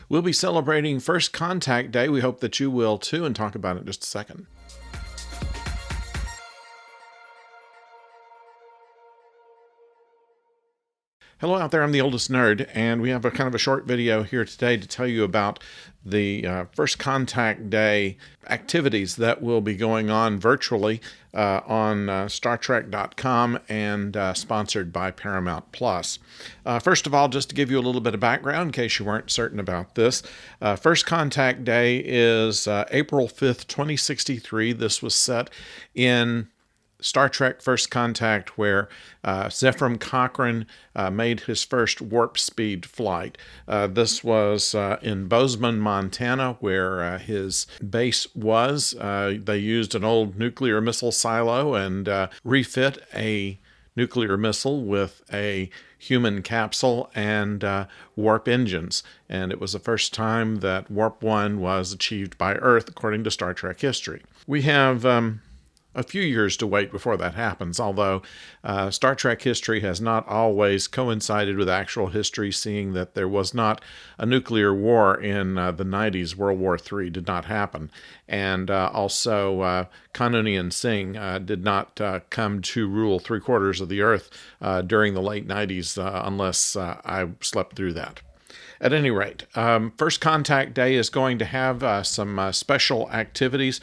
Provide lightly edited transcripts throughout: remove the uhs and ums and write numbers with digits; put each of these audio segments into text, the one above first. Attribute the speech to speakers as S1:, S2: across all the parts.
S1: We'll be celebrating First Contact Day. We hope that you will too, and talk about it in just a second. Hello out there, I'm the oldest nerd, and we have a kind of a short video here today to tell you about the First Contact Day activities that will be going on virtually on StarTrek.com and sponsored by Paramount+. First of all, just to give you a little bit of background in case you weren't certain about this, First Contact Day is April 5th, 2063. This was set in Star Trek First Contact, where Zefram Cochrane made his first warp speed flight. This was in Bozeman, Montana, where his base was. They used an old nuclear missile silo and refit a nuclear missile with a human capsule and warp engines. And it was the first time that Warp 1 was achieved by Earth, according to Star Trek history. We have a few years to wait before that happens, although Star Trek history has not always coincided with actual history, seeing that there was not a nuclear war in the 90s. World War III did not happen. And also Kanunian Singh did not come to rule 3/4 of the Earth during the late 90s, unless I slept through that. At any rate, First Contact Day is going to have some special activities.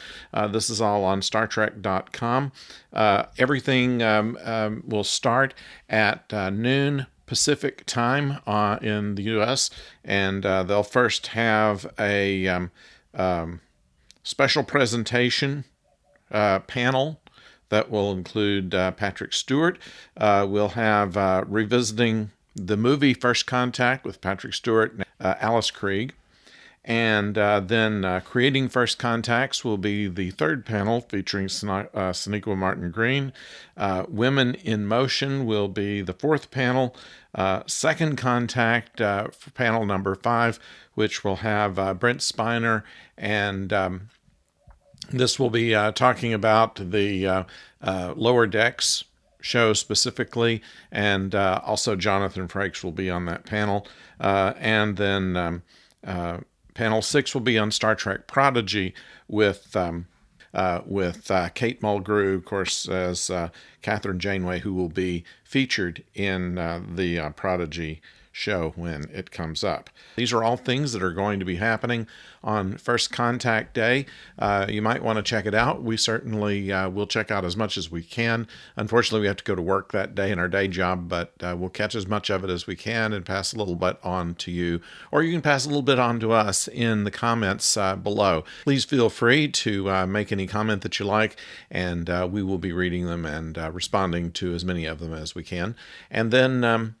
S1: This is all on StarTrek.com. Everything will start at noon Pacific time in the U.S., and they'll first have a special presentation panel that will include Patrick Stewart. We'll have revisiting the movie First Contact with Patrick Stewart and Alice Krieg. And then Creating First Contacts will be the third panel, featuring Sonequa Martin Green. Women in Motion will be the fourth panel. Second Contact, for panel number 5, which will have Brent Spiner, and this will be talking about the Lower Decks show specifically, and also Jonathan Frakes will be on that panel. And then panel 6 will be on Star Trek Prodigy with Kate Mulgrew, of course, as Catherine Janeway, who will be featured in the Prodigy show when it comes up. These are all things that are going to be happening on First Contact Day. You might want to check it out. We certainly will check out as much as we can. Unfortunately, we have to go to work that day in our day job, but we'll catch as much of it as we can and pass a little bit on to you, or you can pass a little bit on to us in the comments below. Please feel free to make any comment that you like, and we will be reading them and responding to as many of them as we can. And then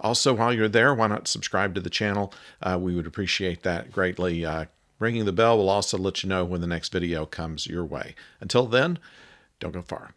S1: also, while you're there, why not subscribe to the channel? We would appreciate that greatly. Ringing the bell will also let you know when the next video comes your way. Until then, don't go far.